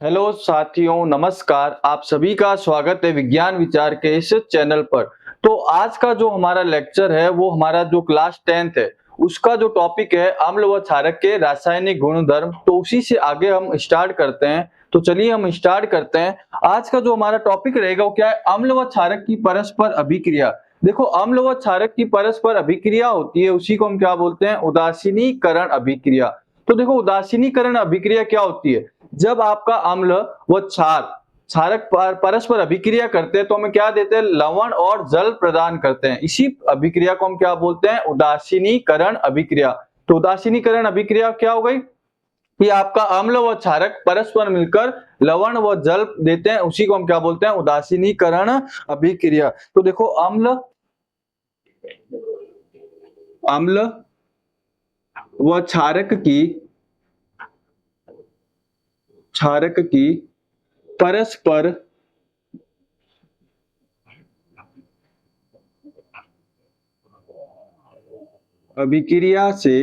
Hello साथियों, नमस्कार। आप सभी का स्वागत है विज्ञान विचार के इस चैनल पर। तो आज का जो हमारा लेक्चर है वो हमारा जो क्लास 10th है उसका जो टॉपिक है अम्ल व क्षारक के रासायनिक गुणधर्म। तो उसी से आगे हम स्टार्ट करते हैं। तो चलिए हम स्टार्ट करते हैं। आज का जो हमारा टॉपिक रहेगा वो क्या है? अम्ल व क्षारक की परस्पर अभिक्रिया। देखो, अम्ल व क्षारक की परस्पर अभिक्रिया होती है, उसी को हम क्या बोलते हैं? उदासीनीकरण अभिक्रिया। तो देखो, उदासीनीकरण अभिक्रिया क्या होती है? जब आपका अम्ल व क्षारक परस्पर अभिक्रिया करते हैं तो हमें क्या देते हैं? लवण और जल प्रदान करते हैं। इसी अभिक्रिया को हम क्या बोलते हैं? उदासीनीकरण अभिक्रिया। तो उदासीनीकरण अभिक्रिया क्या हो गई कि आपका अम्ल व क्षारक परस्पर मिलकर लवण व जल देते हैं, उसी को हम क्या बोलते हैं? उदासीनीकरण अभिक्रिया। तो देखो, अम्ल अम्ल व क्षारक की परस्पर अभिक्रिया से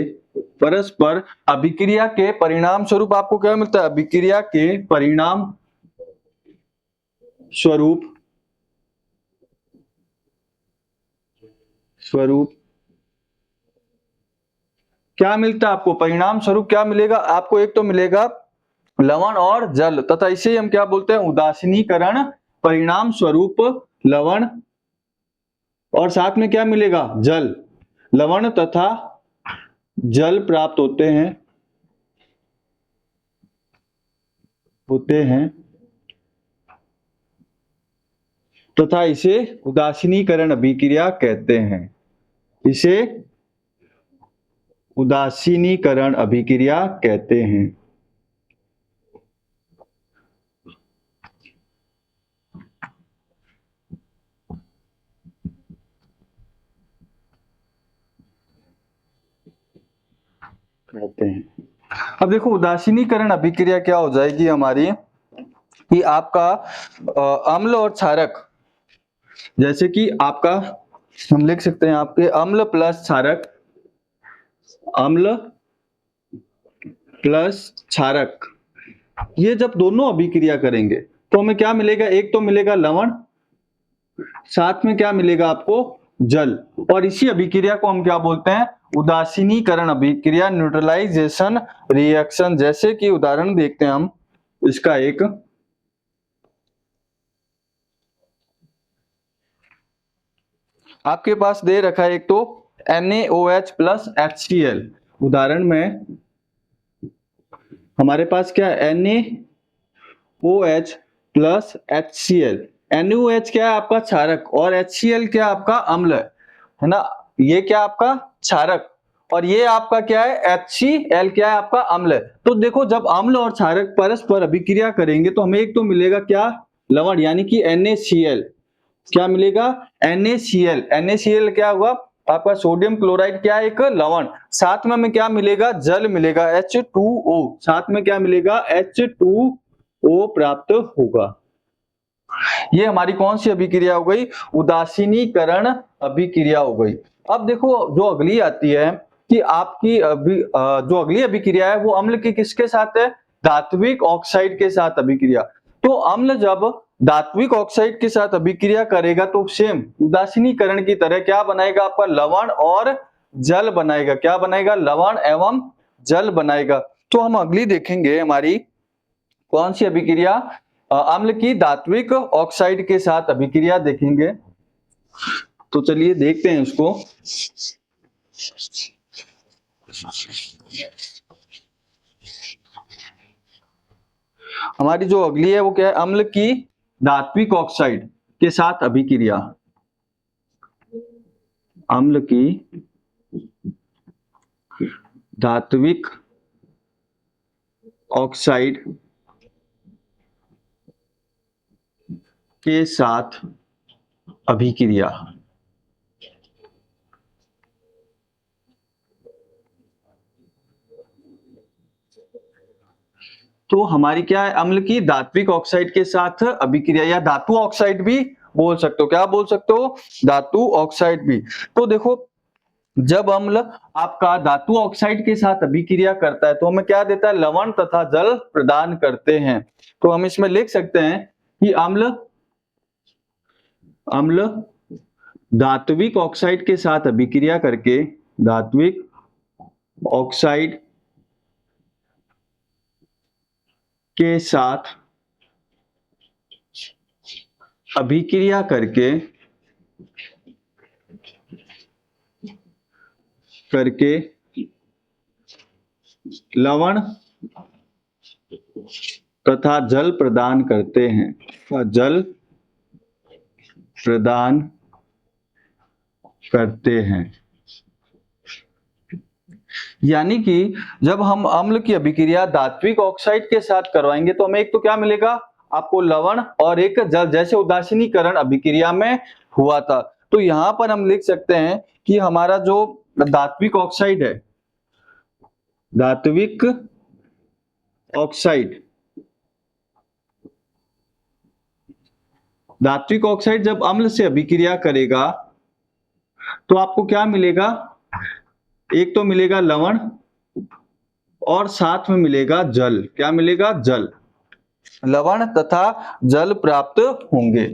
परस्पर अभिक्रिया के परिणाम स्वरूप आपको क्या मिलता है? अभिक्रिया के परिणाम स्वरूप क्या मिलता है आपको? परिणाम स्वरूप क्या मिलेगा आपको? एक तो मिलेगा लवण और जल, तथा इसे हम क्या बोलते हैं? उदासीनीकरण। परिणाम स्वरूप लवण और साथ में क्या मिलेगा? जल। लवण तथा जल प्राप्त होते हैं तथा इसे उदासीनीकरण अभिक्रिया कहते हैं। इसे उदासीनीकरण अभिक्रिया कहते हैं। अब देखो, उदासीनीकरण अभिक्रिया क्या हो जाएगी हमारी कि आपका अम्ल और क्षारक, जैसे कि आपका हम लिख सकते हैं आपके अम्ल प्लस क्षारक, ये जब दोनों अभिक्रिया करेंगे तो हमें क्या मिलेगा? एक तो मिलेगा लवण, साथ में क्या मिलेगा आपको? जल। और इसी अभिक्रिया को हम क्या बोलते हैं? उदासीनीकरण अभिक्रिया, न्यूट्रलाइजेशन रिएक्शन। जैसे कि उदाहरण देखते हैं हम इसका एक। आपके पास दे रखा है एक तो NaOH प्लस HCl। उदाहरण में हमारे पास क्या है? NaOH plus HCl। NaOH क्या है? आपका क्षारक, और HCl क्या है? आपका अम्ल है ना। ये क्या आपका? क्षारक, और ये आपका क्या है? HCl क्या है? आपका अम्ल है। तो देखो, जब अम्ल और क्षारक परस्पर अभिक्रिया करेंगे तो हमें एक तो मिलेगा क्या? लवण, यानी कि NaCl। क्या मिलेगा? NaCl। NaCl क्या हुआ? आपका सोडियम क्लोराइड क्या है? एक लवण। साथ में हमें क्या मिलेगा? जल मिलेगा, H2O। साथ में क्या मिलेगा? H2O प्राप्त होगा। ये हमारी कौन सी अभिक्रिया हो गई? उदासीनीकरण अभिक्रिया हो गई। अब देखो, जो अगली आती है कि आपकी जो अगली अभिक्रिया है वो अम्ल की किसके साथ है? धात्विक ऑक्साइड के साथ अभिक्रिया। तो अम्ल जब धात्विक ऑक्साइड के साथ अभिक्रिया करेगा तो सेम उदासीनीकरण की तरह क्या बनाएगा? आपका लवण और जल बनाएगा। क्या बनाएगा? लवण एवं जल बनाएगा। तो हम अगली देखेंगे हमारी कौन सी अभिक्रिया? अम्ल की धात्विक ऑक्साइड के साथ अभिक्रिया देखेंगे। तो चलिए देखते हैं उसको। हमारी जो अगली है वो क्या है? अम्ल की धात्विक ऑक्साइड के साथ अभिक्रिया। अम्ल की धात्विक ऑक्साइड के साथ अभिक्रिया। तो हमारी क्या है? अम्ल की धात्विक ऑक्साइड के साथ अभिक्रिया, या धातु ऑक्साइड भी बोल सकते हो। क्या बोल सकते हो? धातु ऑक्साइड भी। तो देखो, जब अम्ल आपका धातु ऑक्साइड के साथ अभिक्रिया करता है तो हमें क्या देता है, लवण तथा जल प्रदान करते हैं। तो हम इसमें लिख सकते हैं कि अम्ल धात्विक ऑक्साइड के साथ अभिक्रिया करके, धात्विक ऑक्साइड के साथ अभिक्रिया करके लवण तथा जल प्रदान करते हैं, जल प्रदान करते हैं। यानी कि जब हम अम्ल की अभिक्रिया धात्विक ऑक्साइड के साथ करवाएंगे तो हमें एक तो क्या मिलेगा, आपको लवण और एक जल, जैसे उदासीनीकरण अभिक्रिया में हुआ था। तो यहां पर हम लिख सकते हैं कि हमारा जो धात्विक ऑक्साइड है, धात्विक ऑक्साइड जब अम्ल से अभिक्रिया करेगा तो आपको क्या मिलेगा, एक तो मिलेगा लवण और साथ में मिलेगा जल। क्या मिलेगा, जल, लवण तथा जल प्राप्त होंगे।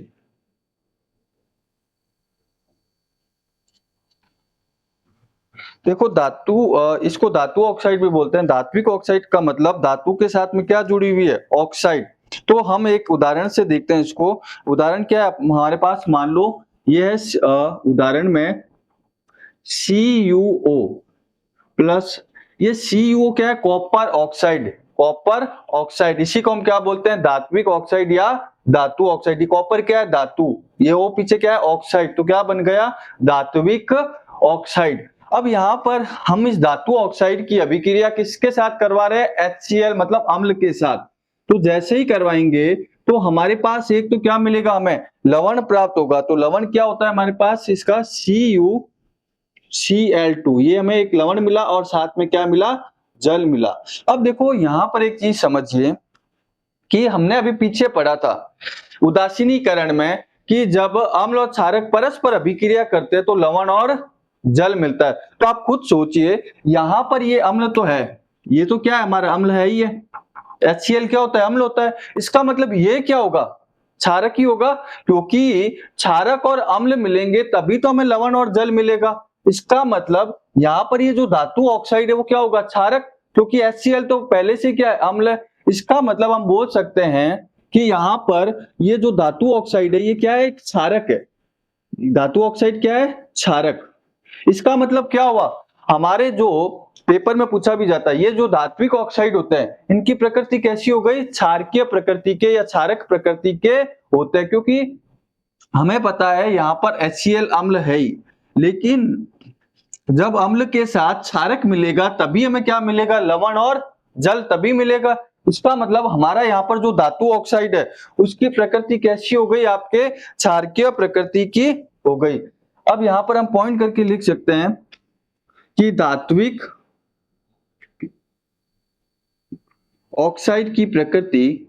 देखो इसको धातु ऑक्साइड भी बोलते हैं। धात्विक ऑक्साइड का मतलब धातु के साथ में क्या जुड़ी हुई है, ऑक्साइड। तो हम एक उदाहरण से देखते हैं इसको। उदाहरण क्या है हमारे पास, मान लो ये है उदाहरण में CuO प्लस, ये CuO क्या है, कॉपर ऑक्साइड। इसी को हम क्या बोलते हैं, धात्विक ऑक्साइड या धातु ऑक्साइड। कॉपर क्या है, धातु, ये O पीछे क्या है, ऑक्साइड, तो क्या बन गया, धात्विक ऑक्साइड। अब यहाँ पर हम इस धातु ऑक्साइड की अभिक्रिया किसके साथ करवा रहे हैं, HCl मतलब अम्ल के साथ। तो जैसे ही करवाएंगे तो हमारे पास एक तो क्या मिलेगा, हमें लवण प्राप्त होगा। तो लवण क्या होता है हमारे पास, इसका CuCl2, ये हमें एक लवण मिला और साथ में क्या मिला, जल मिला। अब देखो यहां पर एक चीज समझिए कि हमने अभी पीछे पढ़ा था उदासीनीकरण में कि जब अम्ल और क्षारक परस्पर अभिक्रिया करते हैं तो लवण और जल मिलता है। तो आप खुद सोचिए, यहां पर ये अम्ल तो है, ये तो क्या है हमारा अम्ल है ही है, HCl क्या होता है, अम्ल होता है। इसका मतलब ये क्या होगा, क्षारक ही होगा, क्योंकि क्षारक और अम्ल मिलेंगे तभी तो हमें लवण और जल मिलेगा। इसका मतलब यहाँ पर ये जो धातु ऑक्साइड है वो क्या होगा, क्षारक, क्योंकि HCl तो पहले से क्या है, अम्ल है। इसका मतलब हम बोल सकते हैं कि यहाँ पर ये जो धातु ऑक्साइड है ये क्या है, एक क्षारक है। धातु ऑक्साइड क्या है, क्षारक। इसका मतलब क्या हुआ, हमारे जो पेपर में पूछा भी जाता है, ये जो धात्विक ऑक्साइड होते हैं इनकी प्रकृति कैसी हो गई, क्षारकीय प्रकृति के या क्षारक प्रकृति के होते हैं। क्योंकि हमें पता है यहाँ पर HCl अम्ल है ही, लेकिन जब अम्ल के साथ क्षारक मिलेगा तभी हमें क्या मिलेगा, लवण और जल तभी मिलेगा। इसका मतलब हमारा यहाँ पर जो धातु ऑक्साइड है उसकी प्रकृति कैसी हो गई, आपके क्षारकीय प्रकृति की हो गई। अब यहाँ पर हम पॉइंट करके लिख सकते हैं कि धात्विक ऑक्साइड की प्रकृति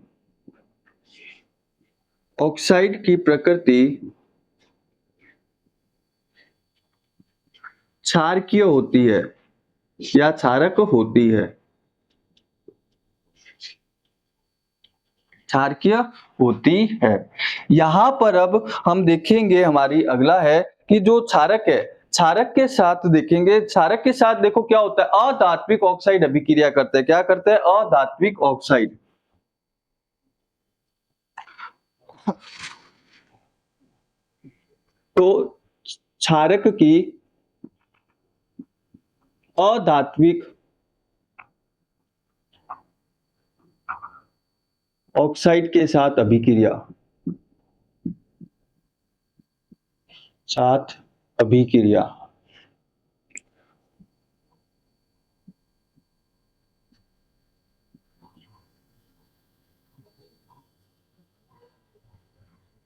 क्षारकीय होती है या क्षारक होती है, क्षारकीय होती है। यहां पर अब हम देखेंगे, हमारी अगला है कि जो क्षारक है, क्षारक के साथ देखेंगे, क्षारक के साथ देखो क्या होता है, अधात्विक ऑक्साइड अभिक्रिया करते हैं। क्या करते हैं, अधात्विक ऑक्साइड। तो क्षारक की अधात्विक ऑक्साइड के साथ अभिक्रिया,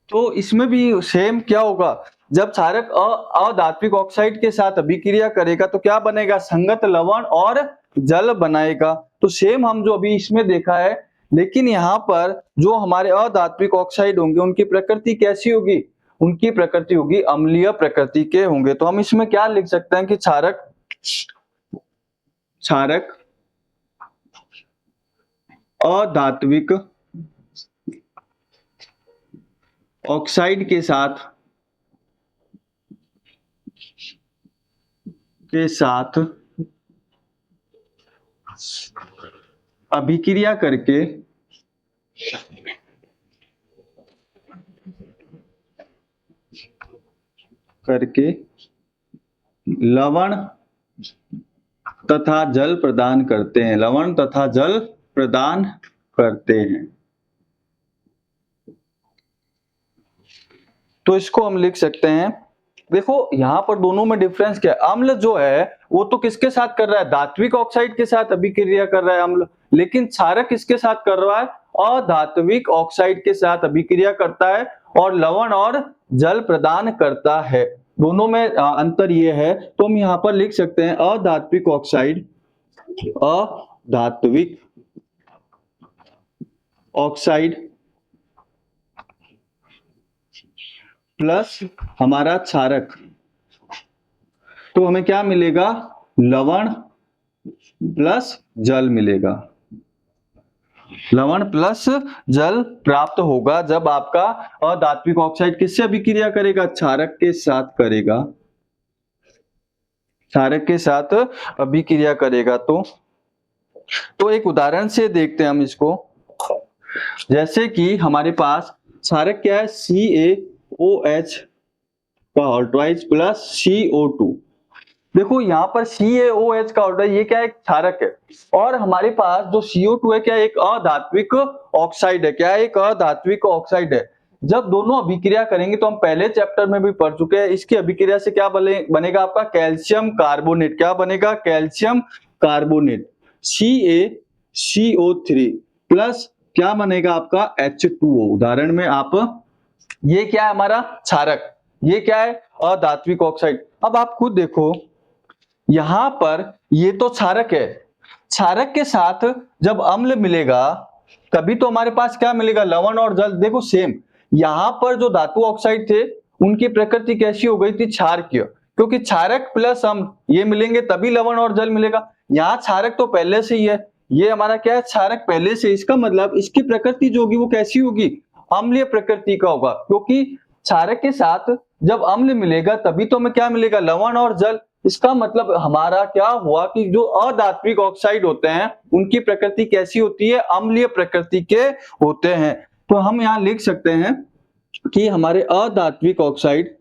तो इसमें भी सेम क्या होगा, जब क्षारक अधात्विक ऑक्साइड के साथ अभिक्रिया करेगा तो क्या बनेगा, संगत लवण और जल बनाएगा। तो सेम हम जो अभी इसमें देखा है, लेकिन यहाँ पर जो हमारे अधात्विक ऑक्साइड होंगे उनकी प्रकृति कैसी होगी, उनकी प्रकृति होगी अम्लीय प्रकृति के होंगे। तो हम इसमें क्या लिख सकते हैं कि क्षारक क्षारक अधात्विक ऑक्साइड के साथ अभिक्रिया करके लवण तथा जल प्रदान करते हैं, लवण तथा जल प्रदान करते हैं। तो इसको हम लिख सकते हैं, देखो यहां पर दोनों में डिफरेंस क्या है, अम्ल जो है वो तो किसके साथ कर रहा है, धात्विक ऑक्साइड के साथ अभिक्रिया कर रहा है अम्ल, लेकिन क्षारक किसके साथ कर रहा है, अधात्विक ऑक्साइड के साथ अभिक्रिया करता है और लवण और जल प्रदान करता है। दोनों में अंतर ये है, तो हम यहाँ पर लिख सकते हैं अधात्विक ऑक्साइड, अधात्विक ऑक्साइड प्लस हमारा क्षारक, तो हमें क्या मिलेगा, लवण प्लस जल मिलेगा, लवण प्लस जल प्राप्त होगा जब आपका अधात्विक ऑक्साइड किससे अभिक्रिया करेगा, क्षारक के साथ करेगा, क्षारक के साथ अभिक्रिया करेगा। तो एक उदाहरण से देखते हैं हम इसको, जैसे कि हमारे पास क्षारक क्या है, CaOH का ऑल्ट्राइज प्लस CO2। देखो यहाँ पर CaOH का ऑल्ट्राइज ये क्या है, क्षारक है, और हमारे पास जो CO2 है क्या, एक अधात्विक ऑक्साइड है, क्या है, एक अधात्विक ऑक्साइड है। जब दोनों अभिक्रिया करेंगे, तो हम पहले चैप्टर में भी पढ़ चुके हैं, इसकी अभिक्रिया से क्या बनेगा आपका कैल्शियम कार्बोनेट, क्या बनेगा, कैल्शियम कार्बोनेट, CaCO3 प्लस क्या बनेगा आपका H2O। उदाहरण में आप, ये क्या है हमारा क्षारक, ये क्या है अधात्विक ऑक्साइड। अब आप खुद देखो यहां पर ये तो क्षारक है, क्षारक के साथ जब अम्ल मिलेगा तभी तो हमारे पास क्या मिलेगा, लवण और जल। देखो सेम यहां पर जो धातु ऑक्साइड थे उनकी प्रकृति कैसी हो गई थी, क्षारकीय, क्योंकि क्षारक प्लस अम्ल ये मिलेंगे तभी लवण और जल मिलेगा। यहाँ क्षारक तो पहले से ही है, ये हमारा क्या है, क्षारक पहले से, इसका मतलब इसकी प्रकृति जो होगी वो कैसी होगी, अम्लीय प्रकृति का होगा, क्योंकि क्षारक के साथ जब अम्ल मिलेगा तभी तो हमें क्या मिलेगा, लवण और जल। इसका मतलब हमारा क्या हुआ कि जो अधात्विक ऑक्साइड होते हैं उनकी प्रकृति कैसी होती है, अम्लीय प्रकृति के होते हैं। तो हम यहाँ लिख सकते हैं कि हमारे अधात्विक ऑक्साइड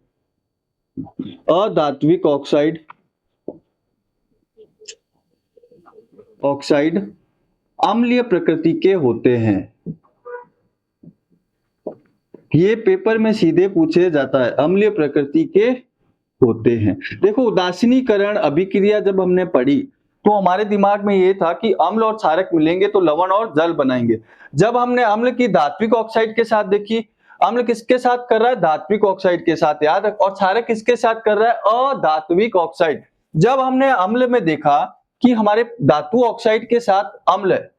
अम्लीय प्रकृति के होते हैं। ये पेपर में सीधे पूछे जाता है, अम्लीय प्रकृति के होते हैं। देखो उदासीनीकरण अभिक्रिया जब हमने पढ़ी तो हमारे दिमाग में ये था कि अम्ल और क्षारक मिलेंगे तो लवण और जल बनाएंगे। जब हमने अम्ल की धात्विक ऑक्साइड के साथ देखी, अम्ल किसके साथ कर रहा है, धात्विक ऑक्साइड के साथ, याद रख, और क्षारक किसके साथ कर रहा है, अधात्विक ऑक्साइड। जब हमने अम्ल में देखा कि हमारे धातु ऑक्साइड के साथ अम्ल है,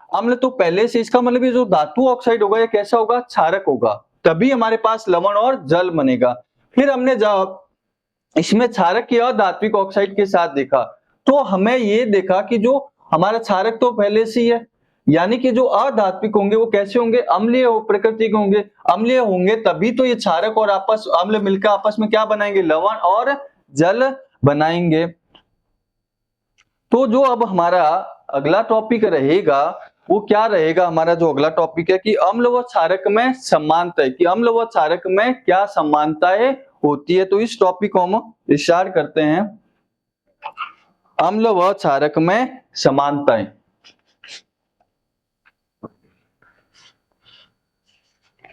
अम्ल तो पहले से, इसका मतलब ये जो धातु ऑक्साइड होगा ये कैसा होगा, क्षारक होगा, तभी हमारे पास लवण और जल बनेगा। फिर हमने जब इसमें क्षारक की अधात्विक ऑक्साइड के साथ देखा तो हमें ये देखा कि जो हमारा क्षारक तो पहले से ही है, यानी कि जो अधात्विक होंगे वो कैसे होंगे, अम्लीय प्रकृति के होंगे, अम्लीय होंगे तभी तो ये क्षारक और अम्ल मिलकर आपस में क्या बनाएंगे, लवण और जल बनाएंगे। तो जो अब हमारा अगला टॉपिक रहेगा वो क्या रहेगा, हमारा जो अगला टॉपिक है कि अम्ल व क्षारक में समानता है, कि अम्ल व क्षारक में क्या समानताएं होती है। तो इस टॉपिक को हम स्टार्ट करते हैं, अम्ल व क्षारक में समानताएं।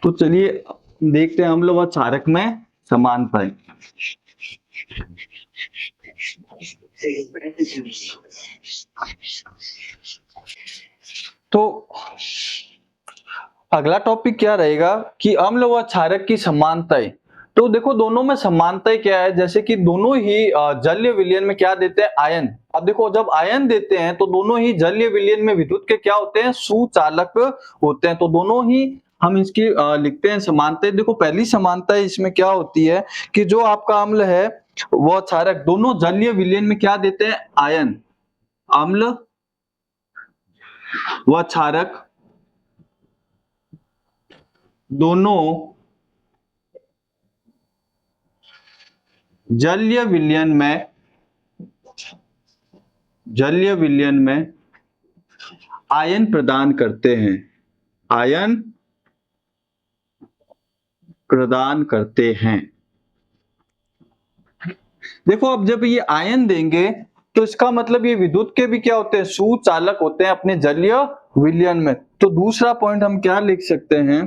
तो चलिए देखते हैं अम्ल व क्षारक में समानताएं। तो अगला टॉपिक क्या रहेगा कि अम्ल व क्षारक की समानताएं। तो देखो दोनों में समानताएं क्या है, जैसे कि दोनों ही जलीय विलयन में क्या देते हैं, आयन। अब देखो जब आयन देते हैं तो दोनों ही जलीय विलयन में विद्युत के क्या होते हैं, सुचालक होते हैं। तो दोनों ही हम इसकी लिखते हैं समानताएं। देखो पहली समानता इसमें क्या होती है कि जो आपका अम्ल है व क्षारक दोनों जलीय विलयन में क्या देते हैं? आयन। अम्ल व क्षारक दोनों जलीय विलयन में आयन प्रदान करते हैं। आयन प्रदान करते हैं। देखो अब जब ये आयन देंगे तो इसका मतलब ये विद्युत के भी क्या होते हैं? सुचालक होते हैं अपने जलीय विलयन में। तो दूसरा पॉइंट हम क्या लिख सकते हैं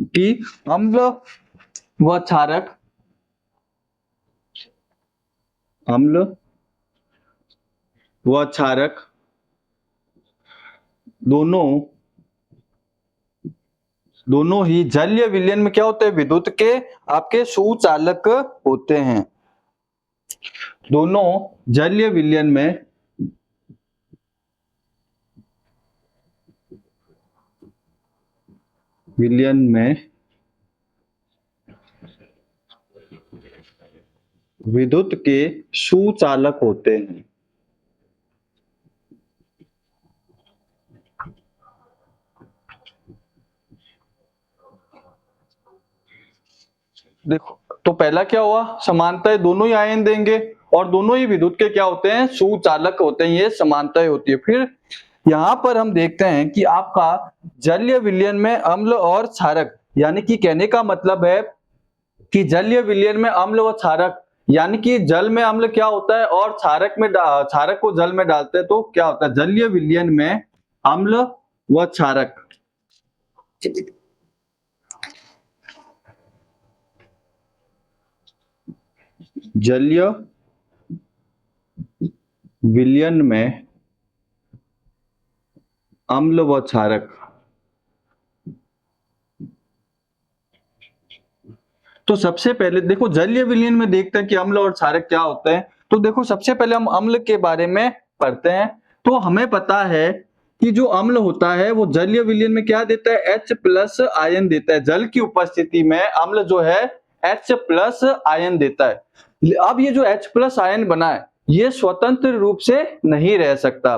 कि अम्ल व क्षारक, अम्ल व क्षारक दोनों ही जलीय विलयन में क्या होते हैं? विद्युत के आपके सुचालक होते हैं। दोनों जलीय विलयन में विद्युत के सुचालक होते हैं। देखो तो पहला क्या हुआ? समानताएं दोनों ही आयन देंगे और दोनों ही विद्युत के क्या होते हैं? सुचालक होते हैं। ये समानताएं होती है। फिर यहां पर हम देखते हैं कि आपका जलीय विलयन में अम्ल और क्षारक, यानी कि कहने का मतलब है कि जलीय विलयन में अम्ल व क्षारक, यानी कि जल में अम्ल क्या होता है और क्षारक को जल में डालते हैं तो क्या होता है? जलीय विलयन में अम्ल व क्षारक जलीय विलयन में अम्ल व क्षारक। तो सबसे पहले देखो जलीय विलयन में देखते हैं कि अम्ल और क्षारक क्या होते हैं। तो देखो सबसे पहले हम अम्ल के बारे में पढ़ते हैं। तो हमें पता है कि जो अम्ल होता है वो जलीय विलयन में क्या देता है? H+ आयन देता है। जल की उपस्थिति में अम्ल जो है H+ आयन देता है। अब ये जो H+ आयन बना है ये स्वतंत्र रूप से नहीं रह सकता।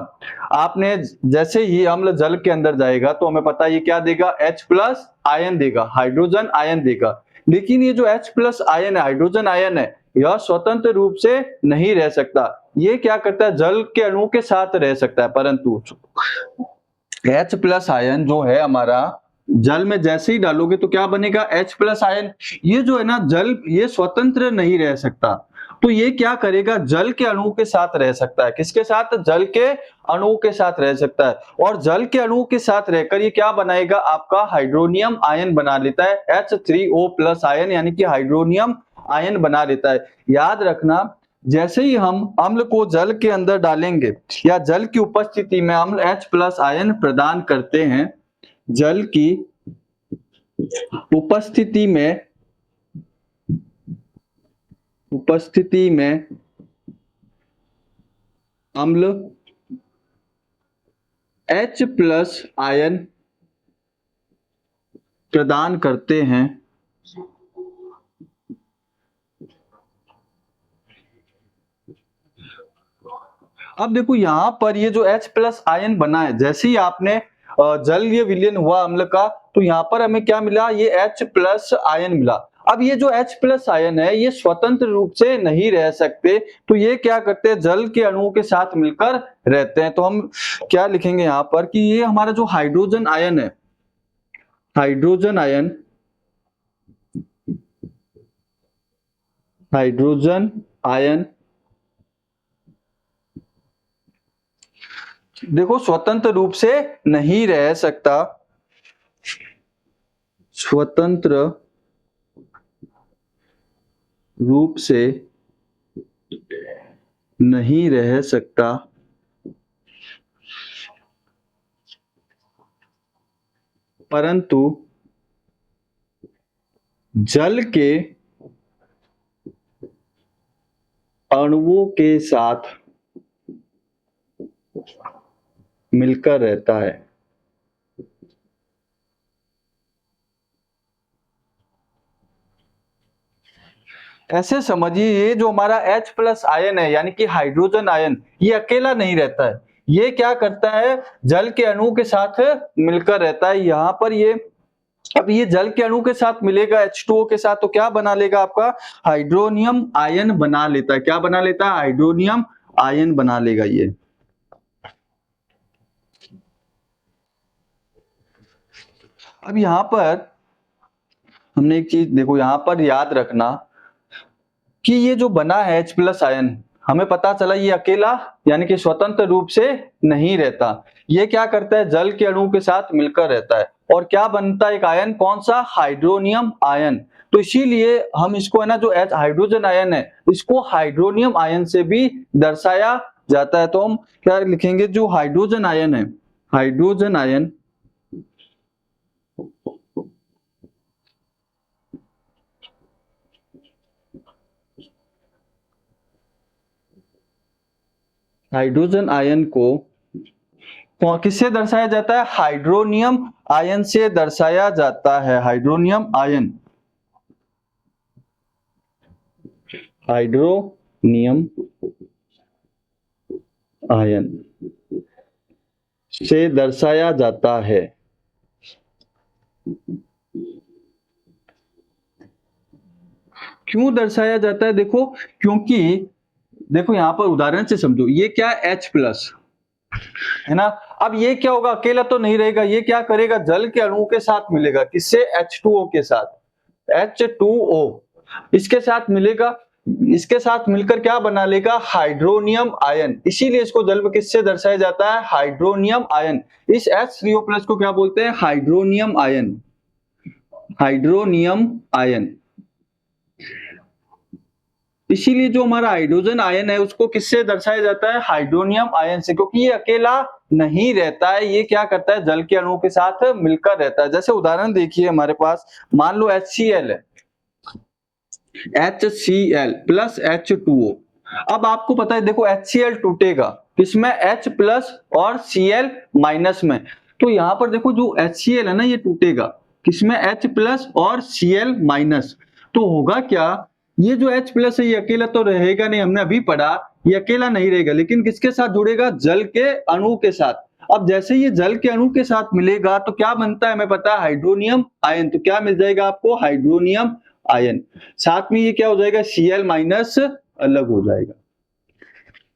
आपने जैसे ही अम्ल जल के अंदर जाएगा तो हमें पता है ये क्या देगा? H+ आयन देगा, हाइड्रोजन आयन देगा। लेकिन ये जो H+ आयन है, हाइड्रोजन आयन है, यह स्वतंत्र रूप से नहीं रह सकता। ये क्या करता है? जल के अणु के साथ रह सकता है, परंतु H+ आयन जो है हमारा जल में जैसे ही डालोगे तो क्या बनेगा? H+ ion. ये जो है ना जल, ये स्वतंत्र नहीं रह सकता। तो ये क्या करेगा? जल के अणु के साथ रह सकता है। किसके साथ? जल के अणु के साथ रह सकता है। और जल के अणु के साथ रहकर ये क्या बनाएगा? आपका हाइड्रोनियम आयन बना लेता है। H3O+ आयन, यानी कि हाइड्रोनियम आयन बना लेता है। याद रखना, जैसे ही हम अम्ल को जल के अंदर डालेंगे या जल की उपस्थिति में अम्ल H+ आयन प्रदान करते हैं, जल की उपस्थिति में अम्ल H+ आयन प्रदान करते हैं। अब देखो यहां पर ये जो H+ आयन बना है, जैसे ही आपने जलीय विलयन हुआ अम्ल का तो यहां पर हमें क्या मिला? ये H+ आयन मिला। अब ये जो H+ आयन है ये स्वतंत्र रूप से नहीं रह सकते, तो ये क्या करते हैं? जल के अणुओं के साथ मिलकर रहते हैं। तो हम क्या लिखेंगे यहां पर कि ये हमारा जो हाइड्रोजन आयन है, हाइड्रोजन आयन देखो स्वतंत्र रूप से नहीं रह सकता, स्वतंत्र रूप से नहीं रह सकता, परंतु जल के अणुओं के साथ मिलकर रहता है। ऐसे समझिए ये जो हमारा H प्लस आयन है यानी कि हाइड्रोजन आयन, ये अकेला नहीं रहता है, ये क्या करता है जल के अणु के साथ मिलकर रहता है। यहाँ पर ये अब ये जल के अणु के साथ मिलेगा H2O के साथ तो क्या बना लेगा आपका हाइड्रोनियम आयन बना लेता है। क्या बना लेता है हाइड्रोनियम आयन बना लेगा ये। अब यहाँ पर हमने एक चीज देखो, यहाँ पर याद रखना कि ये जो बना है H प्लस आयन, हमें पता चला ये अकेला यानी कि स्वतंत्र रूप से नहीं रहता, ये क्या करता है जल के अणु के साथ मिलकर रहता है और क्या बनता है एक आयन, कौन सा हाइड्रोनियम आयन। तो इसीलिए हम इसको है ना जो H हाइड्रोजन आयन है इसको हाइड्रोनियम आयन से भी दर्शाया जाता है। तो हम क्या लिखेंगे जो हाइड्रोजन आयन है, हाइड्रोजन आयन हाइड्रोजन आयन को किससे दर्शाया जाता है हाइड्रोनियम आयन से दर्शाया जाता है। हाइड्रोनियम आयन, हाइड्रोनियम आयन से दर्शाया जाता है। क्यों दर्शाया जाता है देखो, क्योंकि देखो यहां पर उदाहरण से समझो, ये क्या है H प्लस है ना, अब ये क्या होगा अकेला तो नहीं रहेगा, ये क्या करेगा जल के अणु के साथ मिलेगा, किससे H2O के साथ, H2O इसके साथ मिलेगा, इसके साथ मिलकर क्या बना लेगा हाइड्रोनियम आयन, इसीलिए इसको जल में किससे दर्शाया जाता है हाइड्रोनियम आयन। इस H3O+ को क्या बोलते हैं हाइड्रोनियम आयन, हाइड्रोनियम आयन। इसीलिए जो हमारा हाइड्रोजन आयन है उसको किससे दर्शाया जाता है हाइड्रोनियम आयन से, क्योंकि ये अकेला नहीं रहता है, ये क्या करता है जल के अणु के साथ मिलकर रहता है। जैसे उदाहरण देखिए हमारे पास, मान लो HCl है, HCl प्लस H2O। अब आपको पता है देखो HCl टूटेगा किसमें H प्लस और Cl माइनस में, तो यहाँ पर देखो जो HCl है ना ये टूटेगा किसमें H प्लस और Cl माइनस, तो होगा क्या ये जो H प्लस है ये अकेला तो रहेगा नहीं, हमने अभी पढ़ा ये अकेला नहीं रहेगा, लेकिन किसके साथ जुड़ेगा जल के अणु के साथ। अब जैसे ये जल के अणु के साथ मिलेगा तो क्या बनता है हमें पता है हाइड्रोनियम आयन, तो क्या मिल जाएगा आपको हाइड्रोनियम आयन, साथ में ये क्या हो जाएगा Cl माइनस अलग हो जाएगा।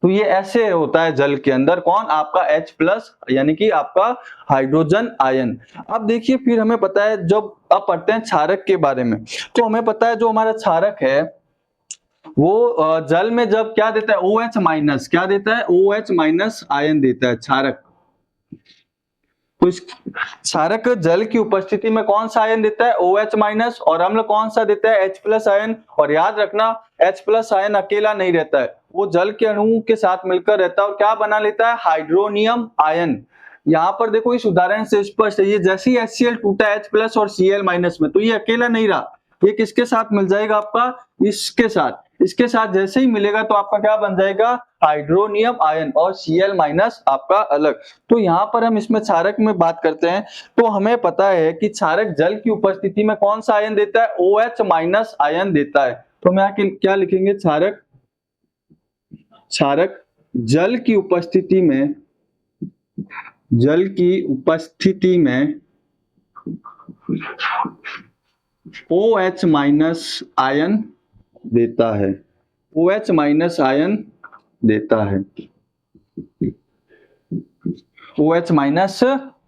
तो ये ऐसे होता है जल के अंदर कौन आपका H प्लस यानी कि आपका हाइड्रोजन आयन। अब देखिए फिर हमें पता है जब अब पढ़ते हैं क्षारक के बारे में, तो हमें पता है जो हमारा क्षारक है वो जल में जब क्या देता है OH माइनस, क्या देता है OH माइनस आयन देता है क्षारक। तो इस क्षारक जल की उपस्थिति में कौन सा आयन देता है OH माइनस, और अम्ल कौन सा देता है H प्लस आयन। और याद रखना H प्लस आयन अकेला नहीं रहता है, वो जल के अणु के साथ मिलकर रहता है और क्या बना लेता है हाइड्रोनियम आयन। यहाँ पर देखो इस उदाहरण से स्पष्ट है, ये जैसे ही HCl टूटा H प्लस और Cl माइनस में, तो ये अकेला नहीं रहा, ये किसके साथ मिल जाएगा आपका इसके साथ, इसके साथ जैसे ही मिलेगा तो आपका क्या बन जाएगा हाइड्रोनियम आयन और Cl माइनस आपका अलग। तो यहाँ पर हम इसमें क्षारक में बात करते हैं, तो हमें पता है कि क्षारक जल की उपस्थिति में कौन सा आयन देता है OH माइनस आयन देता है। तो हम यहाँ क्या लिखेंगे क्षारक, क्षारक जल की उपस्थिति में, जल की उपस्थिति में OH माइनस आयन देता है, OH माइनस आयन देता है, OH माइनस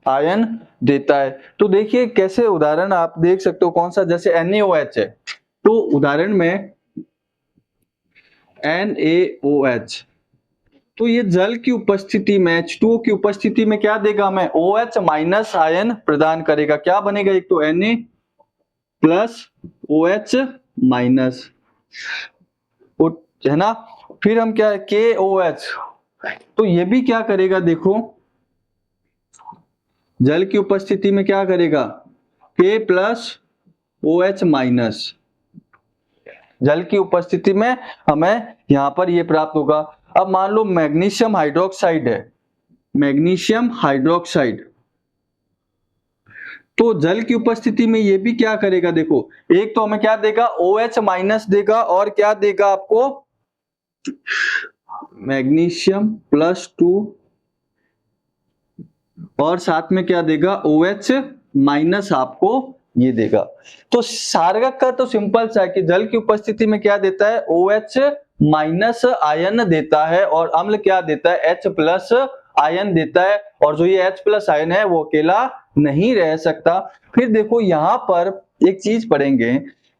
आयन देता है। तो देखिए कैसे उदाहरण आप देख सकते हो, कौन सा जैसे NaOH है, तो उदाहरण में NaOH, तो ये जल की उपस्थिति में H2O की उपस्थिति में क्या देगा हमें OH माइनस आयन प्रदान करेगा। क्या बनेगा एक तो Na प्लस OH माइनस है ना, फिर हम क्या है KOH, तो ये भी क्या करेगा देखो जल की उपस्थिति में क्या करेगा K प्लस OH माइनस, जल की उपस्थिति में हमें यहां पर ये प्राप्त होगा। अब मान लो मैग्नीशियम हाइड्रोक्साइड है, मैग्नीशियम हाइड्रोक्साइड, तो जल की उपस्थिति में ये भी क्या करेगा, देखो एक तो हमें क्या देगा, OH माइनस देगा, और क्या देगा आपको, मैग्नीशियम +2, और साथ में क्या देगा, OH माइनस आपको ये देगा। तो सारगक का तो सिंपल सा है कि जल की उपस्थिति में क्या देता है, OH माइनस आयन देता है, और अम्ल क्या देता है, H प्लस आयन देता है, और जो ये H प्लस आयन है वो अकेला नहीं रह सकता। फिर देखो यहाँ पर एक चीज पढ़ेंगे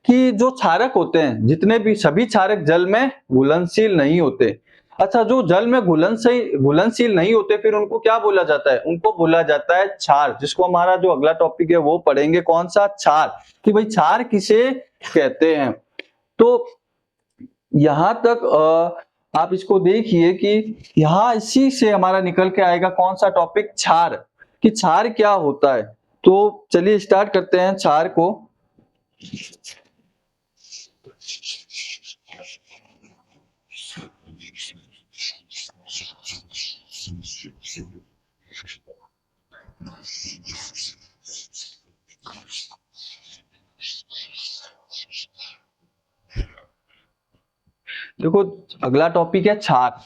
कि जो क्षारक होते हैं, जितने भी सभी क्षारक जल में घुलनशील नहीं होते। अच्छा, जो जल में घुलनशील नहीं होते, फिर उनको क्या बोला जाता है, उनको बोला जाता है क्षार, जिसको हमारा जो अगला टॉपिक है वो पढ़ेंगे, कौन सा, क्षार, कि भाई क्षार किसे कहते हैं। तो यहां तक आप इसको देखिए कि यहां इसी से हमारा निकल के आएगा कौन सा टॉपिक, क्षार, कि क्षार क्या होता है। तो चलिए स्टार्ट करते हैं क्षार को। देखो अगला टॉपिक है क्षार।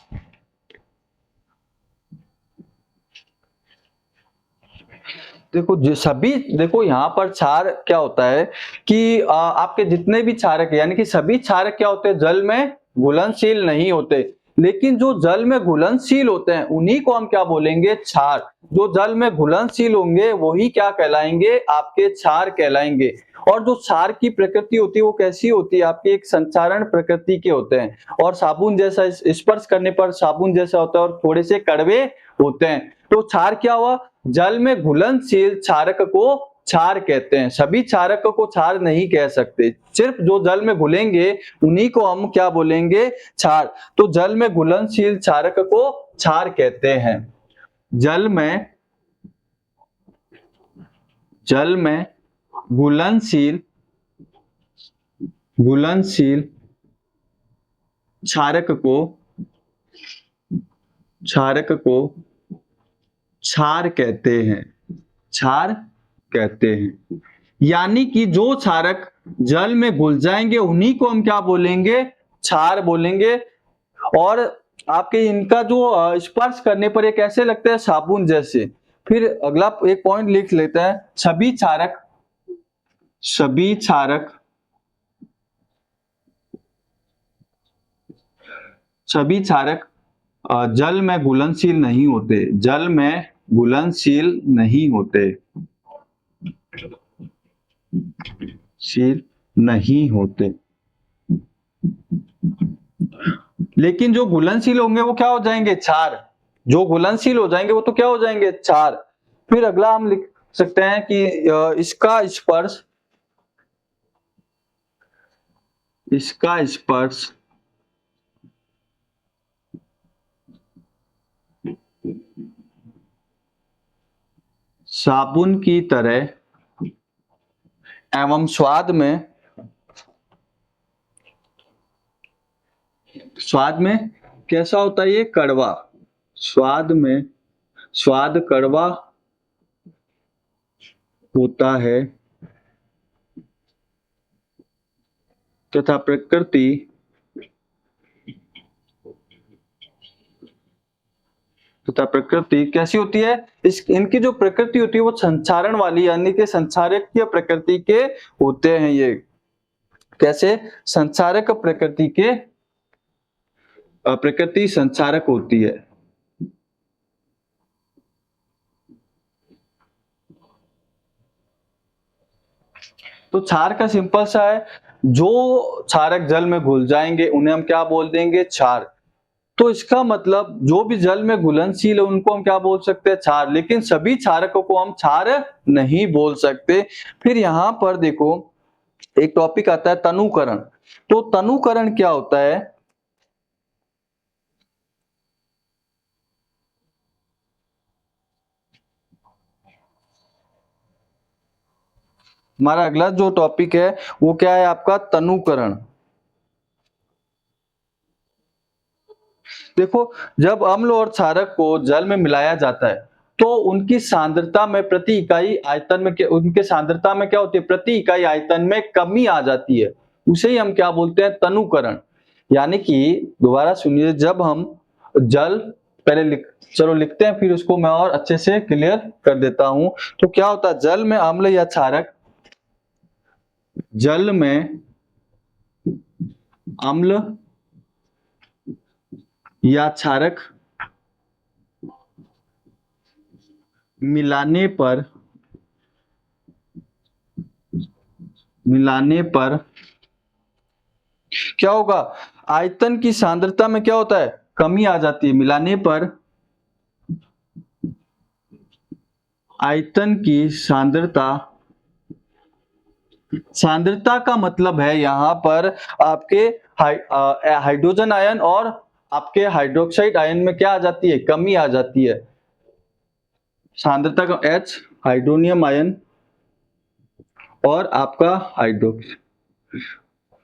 देखो यहाँ पर क्षार क्या होता है कि आपके जितने भी क्षारक है, यानी कि सभी क्षारक क्या होते हैं, जल में घुलनशील नहीं होते, लेकिन जो जल में घुलनशील होते हैं उन्हीं को हम क्या बोलेंगे, क्षार। जो जल में घुलनशील होंगे वही क्या कहलाएंगे, आपके क्षार कहलाएंगे। और जो क्षार की प्रकृति होती है वो कैसी होती है, आपकी एक संचारण प्रकृति के होते हैं, और साबुन जैसा, स्पर्श करने पर साबुन जैसा होता है, और थोड़े से कड़वे होते हैं। तो क्षार क्या हुआ, जल में घुलनशील क्षारक को क्षार कहते हैं। सभी क्षारक को क्षार नहीं कह सकते, सिर्फ जो जल में घुलेंगे उन्हीं को हम क्या बोलेंगे, क्षार। तो जल में घुलनशील क्षारक को क्षार कहते हैं। जल में घुलनशील क्षारक को क्षार कहते हैं, क्षार कहते हैं। यानी कि जो क्षारक जल में घुल जाएंगे उन्हीं को हम क्या बोलेंगे, क्षार बोलेंगे। और आपके इनका जो स्पर्श करने पर ये कैसे लगते हैं, साबुन जैसे। फिर अगला एक पॉइंट लिख लेते हैं, सभी क्षारक जल में घुलनशील नहीं होते, जल में घुलनशील नहीं होते, लेकिन जो घुलनशील होंगे वो क्या हो जाएंगे, क्षार। जो घुलनशील हो जाएंगे वो तो क्या हो जाएंगे, क्षार। फिर अगला हम लिख सकते हैं कि इसका स्पर्श साबुन की तरह एवं स्वाद में कैसा होता है, ये कड़वा, स्वाद कड़वा होता है, तथा प्रकृति कैसी होती है, इनकी जो प्रकृति होती है वो संचारण वाली, यानी कि संचारकीय प्रकृति के होते हैं। ये कैसे, संचारक प्रकृति संचारक होती है। तो क्षार का सिंपल सा है, जो क्षारक जल में घुल जाएंगे उन्हें हम क्या बोल देंगे, क्षार। तो इसका मतलब जो भी जल में घुलनशील है उनको हम क्या बोल सकते हैं, क्षार, लेकिन सभी क्षारकों को हम क्षार नहीं बोल सकते। फिर यहां पर देखो एक टॉपिक आता है तनुकरण। तो तनुकरण क्या होता है, हमारा अगला जो टॉपिक है वो क्या है आपका, तनुकरण। देखो जब अम्ल और क्षारक को जल में मिलाया जाता है तो उनकी सांद्रता में प्रति इकाई आयतन में उनके सांद्रता में क्या होती है, प्रति इकाई आयतन में कमी आ जाती है। उसे ही हम क्या बोलते हैं, तनुकरण। यानी कि दोबारा सुनिए, जब हम जल पहले चलो लिखते हैं, फिर उसको मैं और अच्छे से क्लियर कर देता हूं। तो क्या होता है, जल में अम्ल या क्षारक, जल में अम्ल या क्षारक मिलाने पर क्या होगा, आयतन की सांद्रता में क्या होता है, कमी आ जाती है। मिलाने पर आयतन की सांद्रता का मतलब है यहाँ पर आपके हाइड्रोजन आयन और आपके हाइड्रोक्साइड आयन में क्या आ जाती है, कमी आ जाती है। सांद्रता का H हाइड्रोनियम आयन और आपका हाइड्रोक्स,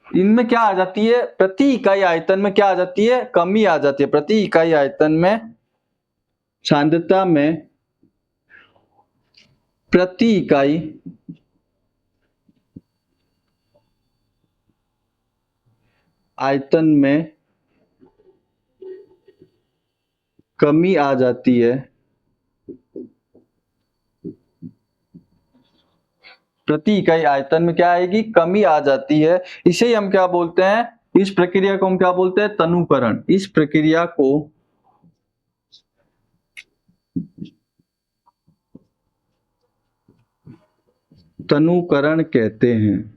इनमें क्या आ जाती है, प्रति इकाई आयतन में क्या आ जाती है, कमी आ जाती है। प्रति इकाई आयतन में सांद्रता में प्रति इकाई आयतन में कमी आ जाती है। प्रति इकाई आयतन में क्या आएगी, कमी आ जाती है। इसे ही हम क्या बोलते हैं, इस प्रक्रिया को हम क्या बोलते हैं, तनुकरण। इस प्रक्रिया को तनुकरण कहते हैं।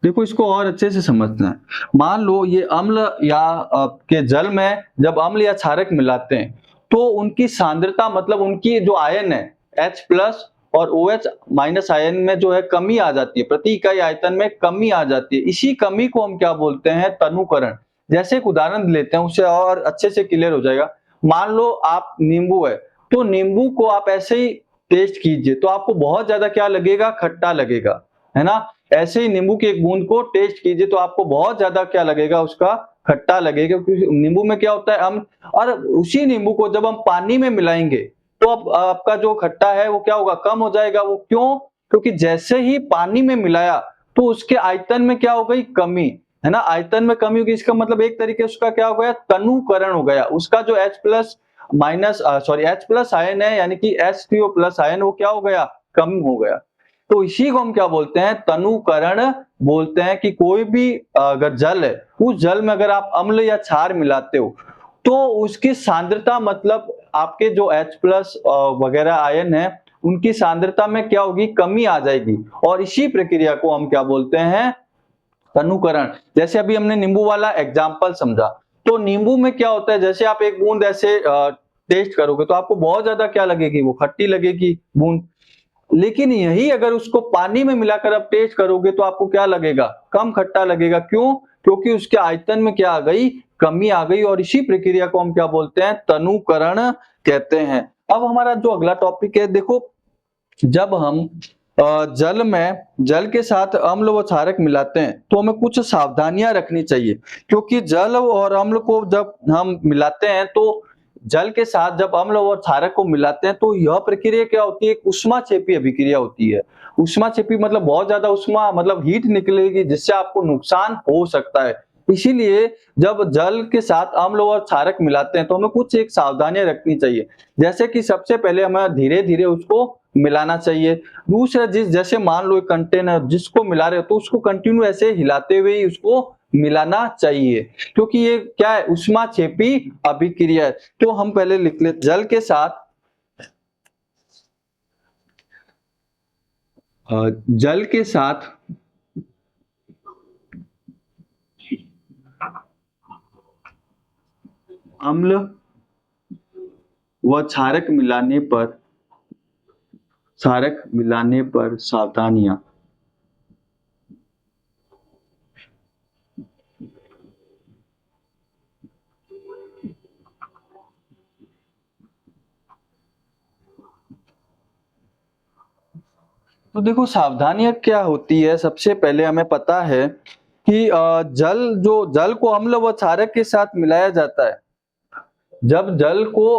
देखो इसको और अच्छे से समझना है। मान लो ये अम्ल या के जल में जब अम्ल या क्षारक मिलाते हैं तो उनकी सांद्रता मतलब उनकी जो आयन है H प्लस और OH माइनस आयन में जो है कमी आ जाती है, प्रति इकाई आयतन में कमी आ जाती है। इसी कमी को हम क्या बोलते हैं, तनुकरण। जैसे एक उदाहरण लेते हैं, उससे और अच्छे से क्लियर हो जाएगा। मान लो आप नींबू है, तो नींबू को आप ऐसे ही टेस्ट कीजिए तो आपको बहुत ज्यादा क्या लगेगा, खट्टा लगेगा, है ना। ऐसे ही नींबू की एक बूंद को टेस्ट कीजिए तो आपको बहुत ज्यादा क्या लगेगा, उसका खट्टा लगेगा, क्योंकि नींबू में क्या होता है, अम्ल। और उसी नींबू को जब हम पानी में मिलाएंगे तो अब आपका जो खट्टा है वो क्या होगा, कम हो जाएगा। वो क्यों, क्योंकि जैसे ही पानी में मिलाया तो उसके आयतन में क्या हो गई, कमी, है ना। आयतन में कमी होगी, इसका मतलब एक तरीके से उसका क्या हो गया, तनुकरण हो गया। उसका जो H plus minus H plus ion है, यानी कि H3O प्लस आयन, वो क्या हो गया, कम हो गया। तो इसी को हम क्या बोलते हैं, तनुकरण बोलते हैं। कि कोई भी अगर जल है, उस जल में अगर आप अम्ल या क्षार मिलाते हो तो उसकी सांद्रता मतलब आपके जो H प्लस वगैरह आयन है उनकी सांद्रता में क्या होगी, कमी आ जाएगी। और इसी प्रक्रिया को हम क्या बोलते हैं, तनुकरण। जैसे अभी हमने नींबू वाला एग्जाम्पल समझा, तो नींबू में क्या होता है, जैसे आप एक बूंद ऐसे टेस्ट करोगे तो आपको बहुत ज्यादा क्या लगेगी, वो खट्टी लगेगी बूंद। लेकिन यही अगर उसको पानी में मिलाकर आप टेस्ट करोगे तो आपको क्या लगेगा, कम खट्टा लगेगा। क्यों, क्योंकि उसके आयतन में क्या आ गई, कमी आ गई। और इसी प्रक्रिया को हम क्या बोलते हैं, तनुकरण कहते हैं। अब हमारा जो अगला टॉपिक है, देखो जब हम जल के साथ अम्ल व क्षारक मिलाते हैं तो हमें कुछ सावधानियां रखनी चाहिए। क्योंकि जल और अम्ल को जब हम मिलाते हैं तो जल के साथ जब अम्ल और क्षारक को मिलाते हैं तो यह प्रक्रिया क्या होती है, एक ऊष्माक्षेपी अभिक्रिया होती है। ऊष्माक्षेपी मतलब बहुत ज्यादा ऊष्मा मतलब हीट निकलेगी, जिससे आपको नुकसान हो सकता है। इसीलिए जब जल के साथ अम्ल और क्षारक मिलाते हैं तो हमें कुछ एक सावधानियां रखनी चाहिए। जैसे कि सबसे पहले हमें धीरे धीरे उसको मिलाना चाहिए। दूसरा, जैसे मान लो एक कंटेनर जिसको मिला रहे हो तो उसको कंटिन्यू ऐसे हिलाते हुए ही उसको मिलाना चाहिए, क्योंकि ये क्या है, ऊष्माक्षेपी अभिक्रिया है। तो हम पहले लिख ले, जल के साथ अम्ल व क्षारक मिलाने पर सावधानियां। तो देखो सावधानियां क्या होती है, सबसे पहले हमें पता है कि जल को अम्ल व क्षारक के साथ मिलाया जाता है जब जल को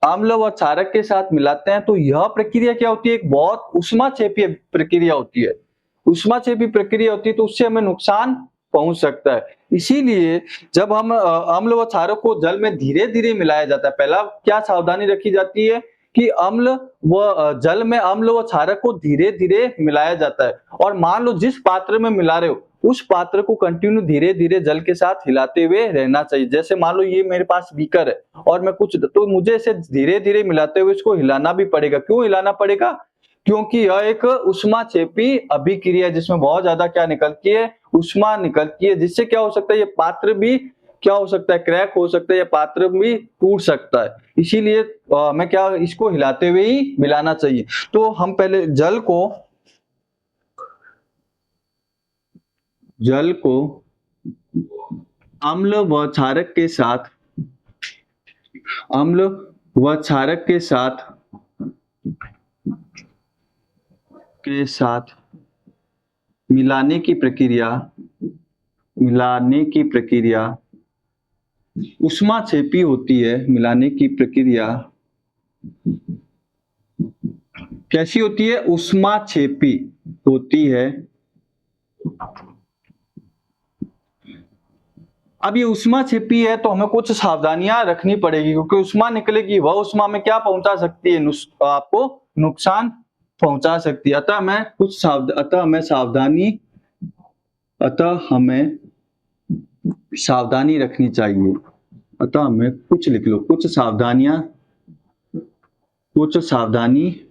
अम्ल व क्षारक के साथ मिलाते हैं तो यह प्रक्रिया क्या होती है, एक बहुत ऊष्माक्षेपीय प्रक्रिया होती है। ऊष्माक्षेपी प्रक्रिया होती है तो उससे हमें नुकसान पहुंच सकता है। इसीलिए जब हम अम्ल व क्षारक को जल में धीरे-धीरे मिलाया जाता है, पहला क्या सावधानी रखी जाती है कि अम्ल व जल में अम्ल व क्षारक को धीरे-धीरे मिलाया जाता है और मान लो जिस पात्र में मिला रहे हो, उस पात्र को कंटिन्यू धीरे-धीरे जल के साथ हिलाते हुए रहना चाहिए। जैसे मान लो ये मेरे पास बीकर है और मैं कुछ तो मुझे इसे धीरे-धीरे मिलाते हुए इसको हिलाना भी पड़ेगा। क्यों हिलाना पड़ेगा? क्योंकि यह एक ऊष्माक्षेपी अभिक्रिया है जिसमें बहुत ज्यादा क्या निकलती है, ऊष्मा निकलती है, जिससे क्या हो सकता है, ये पात्र भी क्या हो सकता है, क्रैक हो सकता है, या पात्र भी टूट सकता है। इसीलिए हमें क्या इसको हिलाते हुए ही मिलाना चाहिए। तो हम पहले जल को अम्ल व क्षारक के साथ मिलाने की प्रक्रिया ऊष्माक्षेपी होती है। मिलाने की प्रक्रिया कैसी होती है? ऊष्माक्षेपी होती है। अब ये ऊष्माक्षेपी है तो हमें कुछ सावधानियां रखनी पड़ेगी, क्योंकि ऊष्मा निकलेगी, वह ऊष्मा में क्या पहुंचा सकती है, आपको नुकसान पहुंचा सकती है। अतः हमें सावधानी रखनी चाहिए। अतः हमें कुछ लिख लो, कुछ सावधानी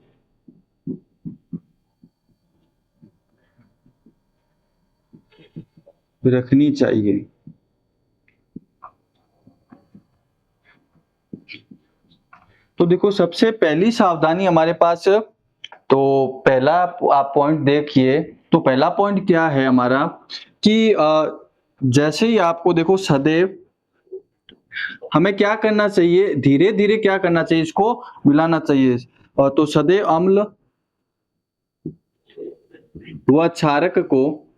रखनी चाहिए। तो देखो, सबसे पहली सावधानी हमारे पास, तो पहला आप पॉइंट देखिए, तो पहला पॉइंट क्या है हमारा कि जैसे ही आपको देखो, सदैव हमें क्या करना चाहिए, धीरे-धीरे क्या करना चाहिए, इसको मिलाना चाहिए। तो सदैव अम्ल व क्षारक को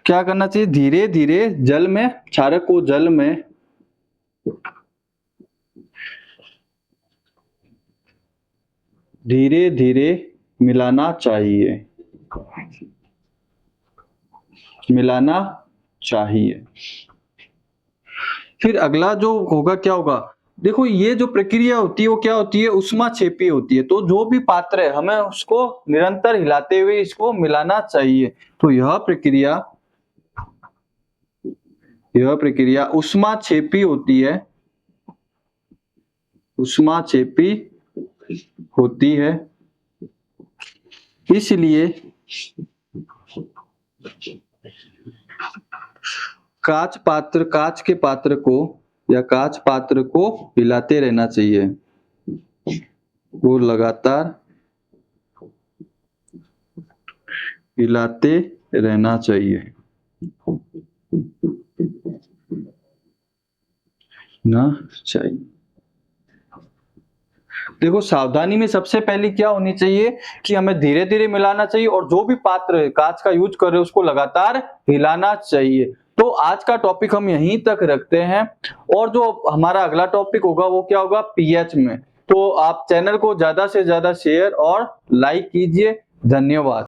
क्या करना चाहिए, धीरे-धीरे क्षारक को जल में धीरे-धीरे मिलाना चाहिए। फिर अगला जो होगा, क्या होगा, देखो ये जो प्रक्रिया होती है वो क्या होती है, ऊष्माक्षेपी होती है। तो जो भी पात्र है हमें उसको निरंतर हिलाते हुए इसको मिलाना चाहिए। तो यह प्रक्रिया ऊष्माक्षेपी होती है। इसलिए कांच के पात्र को हिलाते रहना चाहिए, वो लगातार हिलाते रहना चाहिए ना चाहिए। देखो, सावधानी में सबसे पहले क्या होनी चाहिए कि हमें धीरे-धीरे मिलाना चाहिए और जो भी पात्र कांच का यूज कर रहे हैं उसको लगातार हिलाना चाहिए। तो आज का टॉपिक हम यहीं तक रखते हैं और जो हमारा अगला टॉपिक होगा वो क्या होगा, पीएच में। तो आप चैनल को ज्यादा से ज्यादा शेयर और लाइक कीजिए। धन्यवाद।